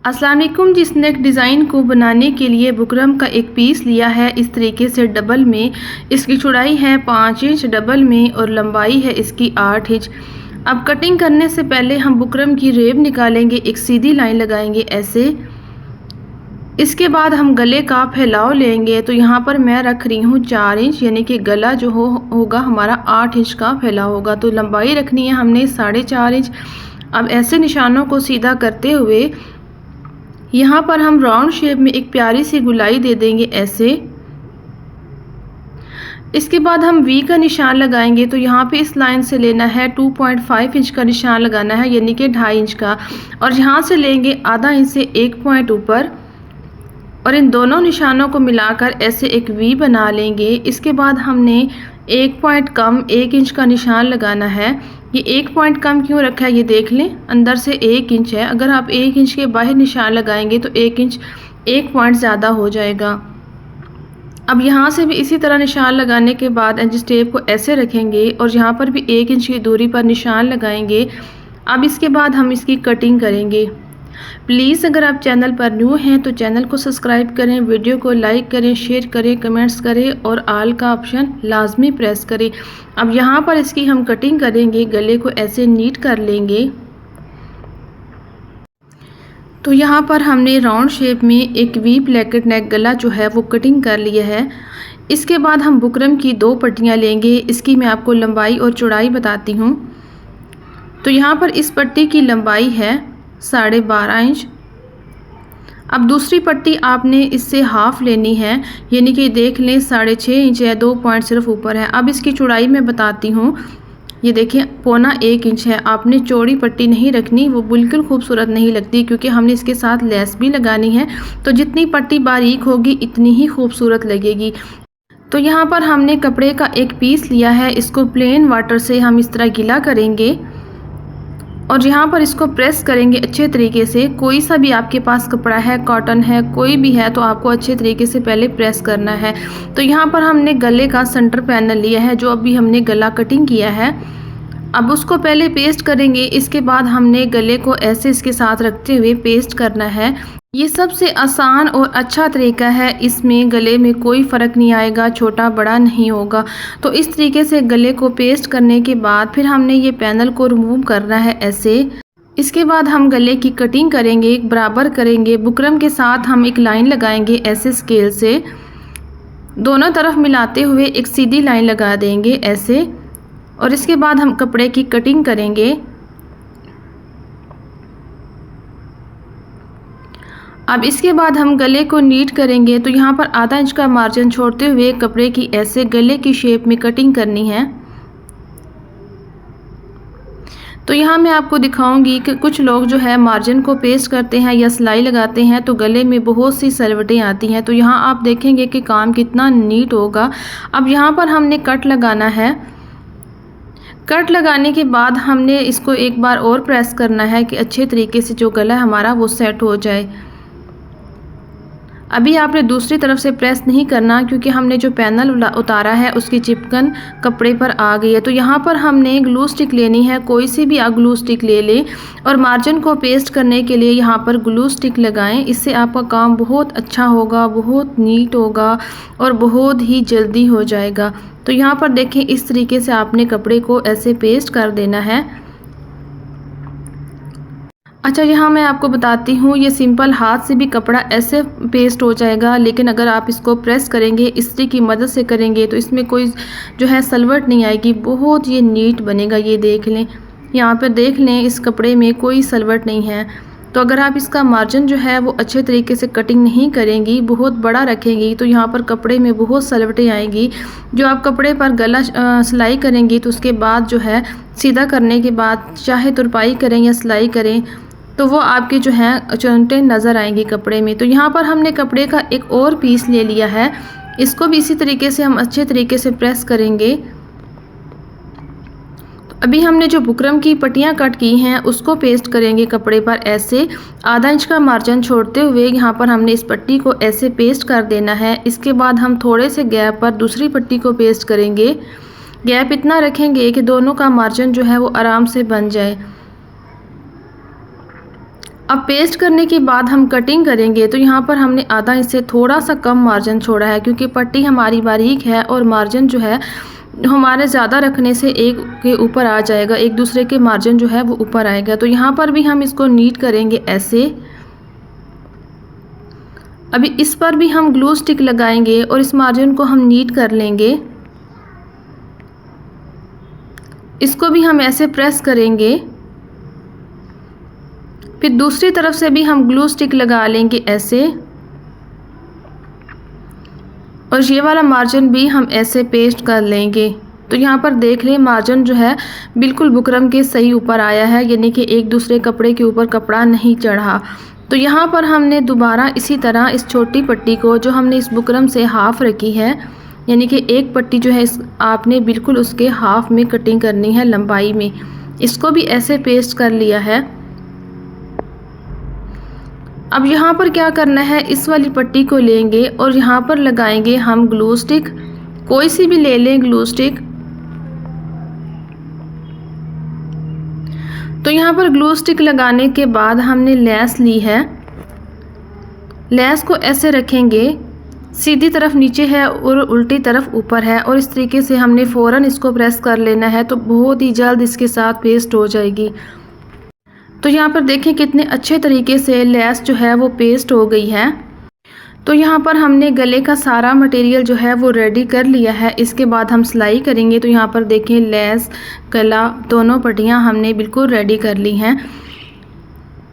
अस्सलाम वालेकुम। जिस नेक डिज़ाइन को बनाने के लिए बुकरम का एक पीस लिया है इस तरीके से डबल में। इसकी चौड़ाई है 5 इंच डबल में और लंबाई है इसकी 8 इंच। अब कटिंग करने से पहले हम बुकरम की रेब निकालेंगे, एक सीधी लाइन लगाएंगे ऐसे। इसके बाद हम गले का फैलाव लेंगे, तो यहाँ पर मैं रख रही हूँ 4 इंच, यानी कि गला जो होगा हमारा 8 इंच का फैलाव होगा। तो लंबाई रखनी है हमने 4.5 इंच। अब ऐसे निशानों को सीधा करते हुए यहाँ पर हम राउंड शेप में एक प्यारी सी गुलाई दे देंगे ऐसे। इसके बाद हम वी का निशान लगाएंगे, तो यहाँ पे इस लाइन से लेना है 2.5 इंच का निशान लगाना है, यानी कि 2.5 इंच का, और यहाँ से लेंगे आधा इंच से 1 पॉइंट ऊपर और इन दोनों निशानों को मिलाकर ऐसे एक वी बना लेंगे। इसके बाद हमने 1 पॉइंट कम 1 इंच का निशान लगाना है। ये 1 पॉइंट कम क्यों रखा है ये देख लें, अंदर से 1 इंच है। अगर आप 1 इंच के बाहर निशान लगाएंगे तो 1 इंच 1 पॉइंट ज़्यादा हो जाएगा। अब यहाँ से भी इसी तरह निशान लगाने के बाद एज टेप को ऐसे रखेंगे और यहाँ पर भी 1 इंच की दूरी पर निशान लगाएंगे। अब इसके बाद हम इसकी कटिंग करेंगे। प्लीज़ अगर आप चैनल पर न्यू हैं तो चैनल को सब्सक्राइब करें, वीडियो को लाइक करें, शेयर करें, कमेंट्स करें और आल का ऑप्शन लाजमी प्रेस करें। अब यहाँ पर इसकी हम कटिंग करेंगे, गले को ऐसे नीट कर लेंगे। तो यहाँ पर हमने राउंड शेप में एक वी ब्लैकेट नेक गला जो है वो कटिंग कर लिया है। इसके बाद हम बुकरम की 2 पट्टियाँ लेंगे। इसकी मैं आपको लंबाई और चौड़ाई बताती हूँ। तो यहाँ पर इस पट्टी की लंबाई है 12.5 इंच। अब दूसरी पट्टी आपने इससे हाफ लेनी है, यानी कि देख लें 6.5 इंच है, 2 पॉइंट सिर्फ ऊपर है। अब इसकी चौड़ाई मैं बताती हूँ, ये देखिए 1.25 इंच है। आपने चौड़ी पट्टी नहीं रखनी, वो बिल्कुल खूबसूरत नहीं लगती, क्योंकि हमने इसके साथ लेस भी लगानी है। तो जितनी पट्टी बारीक होगी इतनी ही खूबसूरत लगेगी। तो यहाँ पर हमने कपड़े का एक पीस लिया है, इसको प्लेन वाटर से हम इस तरह गीला करेंगे और यहाँ पर इसको प्रेस करेंगे अच्छे तरीके से। कोई सा भी आपके पास कपड़ा है, कॉटन है, कोई भी है, तो आपको अच्छे तरीके से पहले प्रेस करना है। तो यहाँ पर हमने गले का सेंटर पैनल लिया है, जो अभी हमने गला कटिंग किया है। अब उसको पहले पेस्ट करेंगे। इसके बाद हमने गले को ऐसे इसके साथ रखते हुए पेस्ट करना है। ये सबसे आसान और अच्छा तरीका है, इसमें गले में कोई फ़र्क नहीं आएगा, छोटा बड़ा नहीं होगा। तो इस तरीके से गले को पेस्ट करने के बाद फिर हमने ये पैनल को रिमूव करना है ऐसे। इसके बाद हम गले की कटिंग करेंगे, बराबर करेंगे। बुकरम के साथ हम एक लाइन लगाएंगे ऐसे स्केल से, दोनों तरफ मिलाते हुए एक सीधी लाइन लगा देंगे ऐसे, और इसके बाद हम कपड़े की कटिंग करेंगे। अब इसके बाद हम गले को नीट करेंगे, तो यहाँ पर आधा इंच का मार्जिन छोड़ते हुए कपड़े की ऐसे गले की शेप में कटिंग करनी है। तो यहाँ मैं आपको दिखाऊंगी कि कुछ लोग जो है मार्जिन को पेस्ट करते हैं या सिलाई लगाते हैं तो गले में बहुत सी सलवटें आती हैं। तो यहाँ आप देखेंगे कि काम कितना नीट होगा। अब यहाँ पर हमने कट लगाना है। कट लगाने के बाद हमने इसको एक बार और प्रेस करना है कि अच्छे तरीके से जो गला है हमारा वो सेट हो जाए। अभी आपने दूसरी तरफ से प्रेस नहीं करना, क्योंकि हमने जो पैनल उतारा है उसकी चिपकन कपड़े पर आ गई है। तो यहाँ पर हमने ग्लू स्टिक लेनी है, कोई सी भी आप ग्लू स्टिक ले लें और मार्जिन को पेस्ट करने के लिए यहाँ पर ग्लू स्टिक लगाएं। इससे आपका काम बहुत अच्छा होगा, बहुत नीट होगा और बहुत ही जल्दी हो जाएगा। तो यहाँ पर देखें, इस तरीके से आपने कपड़े को ऐसे पेस्ट कर देना है। अच्छा, यहाँ मैं आपको बताती हूँ, ये सिंपल हाथ से भी कपड़ा ऐसे पेस्ट हो जाएगा, लेकिन अगर आप इसको प्रेस करेंगे, इस्त्री की मदद से करेंगे, तो इसमें कोई जो है सलवट नहीं आएगी, बहुत ये नीट बनेगा। ये देख लें, यहाँ पर देख लें, इस कपड़े में कोई सलवट नहीं है। तो अगर आप इसका मार्जिन जो है वो अच्छे तरीके से कटिंग नहीं करेंगी, बहुत बड़ा रखेंगी, तो यहाँ पर कपड़े में बहुत सलवटें आएंगी। जो आप कपड़े पर गला सिलाई करेंगी तो उसके बाद जो है सीधा करने के बाद चाहे तुरपाई करें या सिलाई करें तो वो आपके जो है चुनटें नज़र आएंगी कपड़े में। तो यहाँ पर हमने कपड़े का एक और पीस ले लिया है, इसको भी इसी तरीके से हम अच्छे तरीके से प्रेस करेंगे। तो अभी हमने जो बुकरम की पट्टियाँ कट की हैं उसको पेस्ट करेंगे कपड़े पर ऐसे, आधा इंच का मार्जिन छोड़ते हुए यहाँ पर हमने इस पट्टी को ऐसे पेस्ट कर देना है। इसके बाद हम थोड़े से गैप पर दूसरी पट्टी को पेस्ट करेंगे। गैप इतना रखेंगे कि दोनों का मार्जिन जो है वो आराम से बन जाए। अब पेस्ट करने के बाद हम कटिंग करेंगे तो यहाँ पर हमने आधा इंच से थोड़ा सा कम मार्जिन छोड़ा है, क्योंकि पट्टी हमारी बारीक है और मार्जिन जो है हमारे ज़्यादा रखने से एक के ऊपर आ जाएगा, एक दूसरे के मार्जिन जो है वो ऊपर आएगा। तो यहाँ पर भी हम इसको नीट करेंगे ऐसे। अभी इस पर भी हम ग्लू स्टिक लगाएंगे और इस मार्जिन को हम नीट कर लेंगे। इसको भी हम ऐसे प्रेस करेंगे। फिर दूसरी तरफ से भी हम ग्लू स्टिक लगा लेंगे ऐसे, और ये वाला मार्जिन भी हम ऐसे पेस्ट कर लेंगे। तो यहाँ पर देख लें मार्जिन जो है बिल्कुल बुकरम के सही ऊपर आया है, यानी कि एक दूसरे कपड़े के ऊपर कपड़ा नहीं चढ़ा। तो यहाँ पर हमने दोबारा इसी तरह इस छोटी पट्टी को जो हमने इस बुकरम से हाफ़ रखी है, यानी कि एक पट्टी जो है आपने बिल्कुल उसके हाफ़ में कटिंग करनी है लंबाई में, इसको भी ऐसे पेस्ट कर लिया है। अब यहाँ पर क्या करना है, इस वाली पट्टी को लेंगे और यहाँ पर लगाएंगे हम ग्लू स्टिक, कोई सी भी ले लें ग्लू स्टिक। तो यहाँ पर ग्लू स्टिक लगाने के बाद हमने लेस ली है। लेस को ऐसे रखेंगे, सीधी तरफ नीचे है और उल्टी तरफ ऊपर है, और इस तरीके से हमने फ़ौरन इसको प्रेस कर लेना है, तो बहुत ही जल्द इसके साथ पेस्ट हो जाएगी। तो यहाँ पर देखें कितने अच्छे तरीके से लेस जो है वो पेस्ट हो गई है। तो यहाँ पर हमने गले का सारा मटेरियल जो है वो रेडी कर लिया है। इसके बाद हम सिलाई करेंगे। तो यहाँ पर देखें लेस, गला, दोनों पट्टियाँ हमने बिल्कुल रेडी कर ली हैं।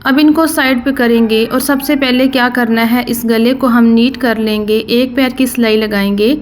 अब इनको साइड पे करेंगे और सबसे पहले क्या करना है, इस गले को हम नीट कर लेंगे, एक पैर की सिलाई लगाएंगे।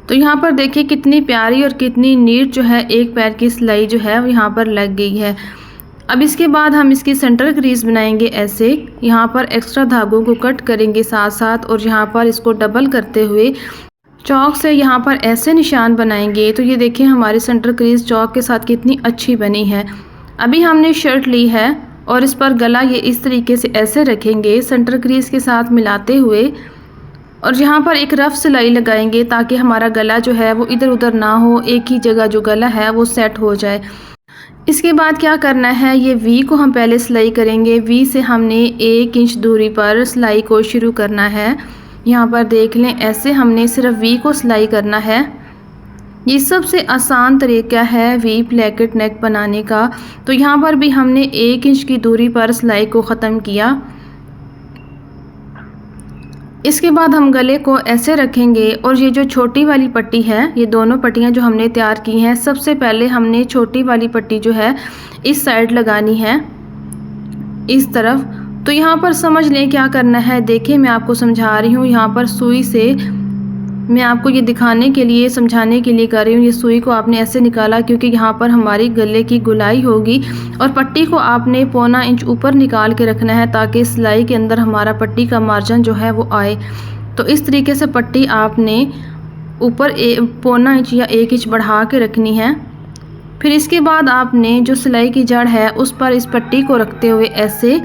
तो यहाँ पर देखिए कितनी प्यारी और कितनी नीट जो है एक पैर की सिलाई जो है वो यहाँ पर लग गई है। अब इसके बाद हम इसकी सेंटर क्रीज बनाएंगे ऐसे। यहाँ पर एक्स्ट्रा धागों को कट करेंगे साथ साथ, और यहाँ पर इसको डबल करते हुए चौक से यहाँ पर ऐसे निशान बनाएंगे। तो ये देखिए हमारी सेंटर क्रीज चौक के साथ कितनी अच्छी बनी है। अभी हमने शर्ट ली है और इस पर गला ये इस तरीके से ऐसे रखेंगे सेंटर क्रीज के साथ मिलाते हुए, और यहाँ पर एक रफ सिलाई लगाएंगे ताकि हमारा गला जो है वो इधर उधर ना हो, एक ही जगह जो गला है वो सेट हो जाए। इसके बाद क्या करना है, ये वी को हम पहले सिलाई करेंगे। वी से हमने 1 इंच दूरी पर सिलाई को शुरू करना है। यहाँ पर देख लें ऐसे हमने सिर्फ वी को सिलाई करना है। ये सबसे आसान तरीका है वी प्लेकेट नेक बनाने का। तो यहाँ पर भी हमने 1 इंच की दूरी पर सिलाई को ख़त्म किया। इसके बाद हम गले को ऐसे रखेंगे, और ये जो छोटी वाली पट्टी है, ये दोनों पट्टियाँ जो हमने तैयार की हैं, सबसे पहले हमने छोटी वाली पट्टी जो है इस साइड लगानी है, इस तरफ। तो यहाँ पर समझ लें क्या करना है। देखिए मैं आपको समझा रही हूँ, यहाँ पर सुई से मैं आपको ये दिखाने के लिए, समझाने के लिए कर रही हूँ। ये सुई को आपने ऐसे निकाला क्योंकि यहाँ पर हमारी गले की गुलाई होगी, और पट्टी को आपने 1.25 इंच ऊपर निकाल के रखना है ताकि सिलाई के अंदर हमारा पट्टी का मार्जिन जो है वो आए। तो इस तरीके से पट्टी आपने ऊपर 1.25 इंच या 1 इंच बढ़ा के रखनी है। फिर इसके बाद आपने जो सिलाई की जड़ है उस पर इस पट्टी को रखते हुए ऐसे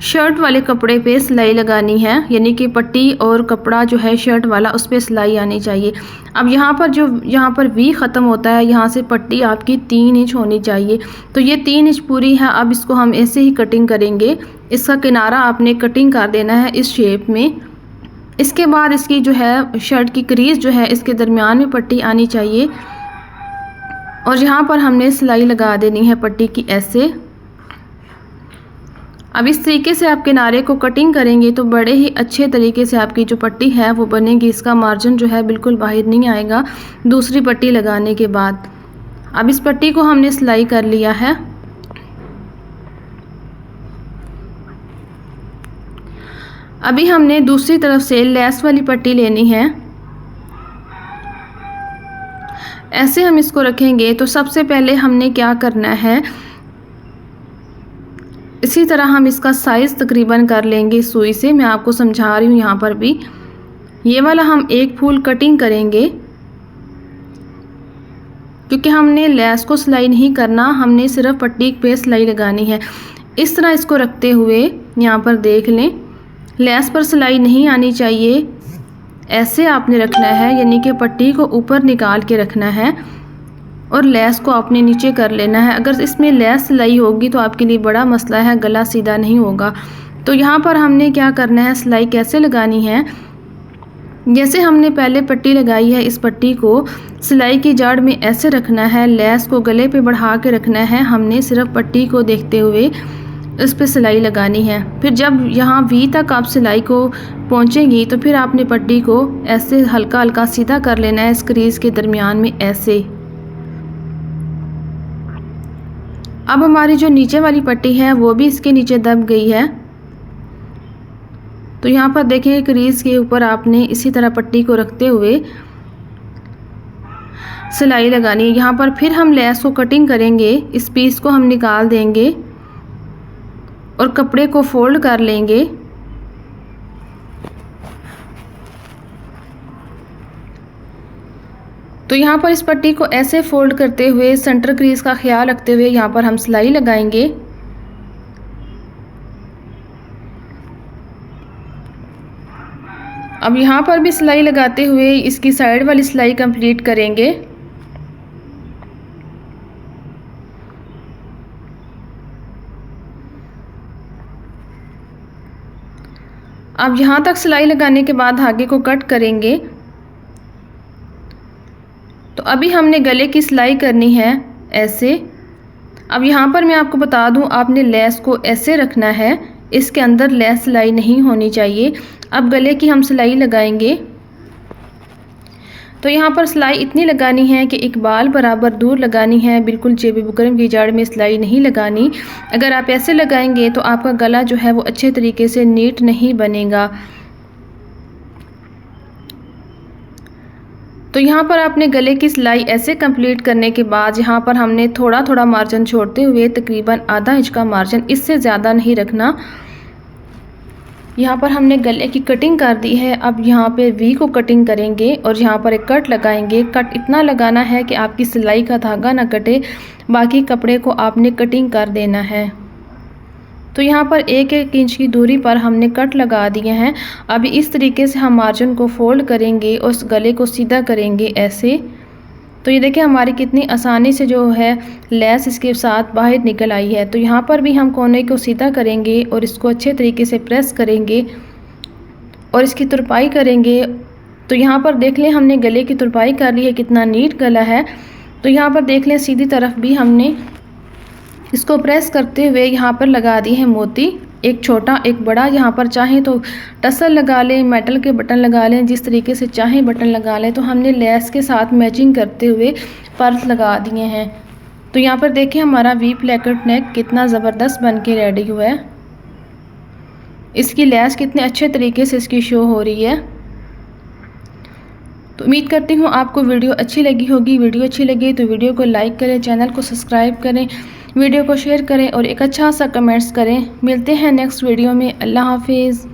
शर्ट वाले कपड़े पे सिलाई लगानी है, यानी कि पट्टी और कपड़ा जो है शर्ट वाला उस पर सिलाई आनी चाहिए। अब यहाँ पर वी ख़त्म होता है, यहाँ से पट्टी आपकी 3 इंच होनी चाहिए। तो ये 3 इंच पूरी है। अब इसको हम ऐसे ही कटिंग करेंगे। इसका किनारा आपने कटिंग कर देना है इस शेप में। इसके बाद इसकी जो है शर्ट की क्रीज जो है इसके दरमियान में पट्टी आनी चाहिए, और यहाँ पर हमने सिलाई लगा देनी है पट्टी की ऐसे। अब इस तरीके से आप किनारे को कटिंग करेंगे तो बड़े ही अच्छे तरीके से आपकी जो पट्टी है वो बनेगी। इसका मार्जिन जो है बिल्कुल बाहर नहीं आएगा दूसरी पट्टी लगाने के बाद। अब इस पट्टी को हमने सिलाई कर लिया है। अभी हमने दूसरी तरफ से लेस वाली पट्टी लेनी है। ऐसे हम इसको रखेंगे। तो सबसे पहले हमने क्या करना है, इसी तरह हम इसका साइज़ तकरीबन कर लेंगे सुई से। मैं आपको समझा रही हूँ। यहाँ पर भी ये वाला हम एक फूल कटिंग करेंगे, क्योंकि हमने लेस को सिलाई नहीं करना, हमने सिर्फ पट्टी पे सिलाई लगानी है। इस तरह इसको रखते हुए यहाँ पर देख लें, लेस पर सिलाई नहीं आनी चाहिए। ऐसे आपने रखना है, यानी कि पट्टी को ऊपर निकाल के रखना है और लेस को आपने नीचे कर लेना है। अगर इसमें लेस सिलाई होगी तो आपके लिए बड़ा मसला है, गला सीधा नहीं होगा। तो यहाँ पर हमने क्या करना है, सिलाई कैसे लगानी है, जैसे हमने पहले पट्टी लगाई है, इस पट्टी को सिलाई की जड़ में ऐसे रखना है, लेस को गले पे बढ़ा के रखना है। हमने सिर्फ पट्टी को देखते हुए इस पे सिलाई लगानी है। फिर जब यहाँ वी तक आप सिलाई को पहुँचेंगी तो फिर आपने पट्टी को ऐसे हल्का हल्का सीधा कर लेना है, इस क्रीज के दरमियान में ऐसे। अब हमारी जो नीचे वाली पट्टी है वो भी इसके नीचे दब गई है। तो यहाँ पर देखें, क्रीज के ऊपर आपने इसी तरह पट्टी को रखते हुए सिलाई लगानी है। यहाँ पर फिर हम लेस को कटिंग करेंगे, इस पीस को हम निकाल देंगे और कपड़े को फोल्ड कर लेंगे। तो यहाँ पर इस पट्टी को ऐसे फोल्ड करते हुए सेंटर क्रीज का ख्याल रखते हुए यहाँ पर हम सिलाई लगाएंगे। अब यहाँ पर भी सिलाई लगाते हुए इसकी साइड वाली सिलाई कंप्लीट करेंगे। अब यहाँ तक सिलाई लगाने के बाद धागे को कट करेंगे। तो अभी हमने गले की सिलाई करनी है ऐसे। अब यहाँ पर मैं आपको बता दूँ, आपने लेस को ऐसे रखना है, इसके अंदर लेस सिलाई नहीं होनी चाहिए। अब गले की हम सिलाई लगाएंगे। तो यहाँ पर सिलाई इतनी लगानी है कि इकबाल बराबर दूर लगानी है, बिल्कुल जेब बुकरम की जड़ में सिलाई नहीं लगानी। अगर आप ऐसे लगाएंगे तो आपका गला जो है वो अच्छे तरीके से नीट नहीं बनेगा। तो यहाँ पर आपने गले की सिलाई ऐसे कंप्लीट करने के बाद यहाँ पर हमने थोड़ा थोड़ा मार्जिन छोड़ते हुए तकरीबन आधा इंच का मार्जिन, इससे ज़्यादा नहीं रखना। यहाँ पर हमने गले की कटिंग कर दी है। अब यहाँ पे वी को कटिंग करेंगे और यहाँ पर एक कट लगाएंगे। कट इतना लगाना है कि आपकी सिलाई का धागा ना कटे, बाकी कपड़े को आपने कटिंग कर देना है। तो यहाँ पर 1-1 इंच की दूरी पर हमने कट लगा दिए हैं। अभी इस तरीके से हम मार्जिन को फोल्ड करेंगे और उस गले को सीधा करेंगे ऐसे। तो ये देखिए हमारी कितनी आसानी से जो है लेस इसके साथ बाहर निकल आई है। तो यहाँ पर भी हम कोने को सीधा करेंगे और इसको अच्छे तरीके से प्रेस करेंगे और इसकी तुरपाई करेंगे। तो यहाँ पर देख लें हमने गले की तुरपाई कर ली है, कितना नीट गला है। तो यहाँ पर देख लें सीधी तरफ भी हमने इसको प्रेस करते हुए यहाँ पर लगा दी है मोती, एक छोटा एक बड़ा। यहाँ पर चाहें तो टसल लगा लें, मेटल के बटन लगा लें, जिस तरीके से चाहें बटन लगा लें। तो हमने लेस के साथ मैचिंग करते हुए पर्स लगा दिए हैं। तो यहाँ पर देखिए हमारा वी प्लेकेट नेक कितना ज़बरदस्त बन के रेडी हुआ है। इसकी लेस कितने अच्छे तरीके से इसकी शो हो रही है। तो उम्मीद करती हूँ आपको वीडियो अच्छी लगी होगी। वीडियो अच्छी लगी तो वीडियो को लाइक करें, चैनल को सब्सक्राइब करें, वीडियो को शेयर करें और एक अच्छा सा कमेंट्स करें। मिलते हैं नेक्स्ट वीडियो में। अल्लाह हाफिज़।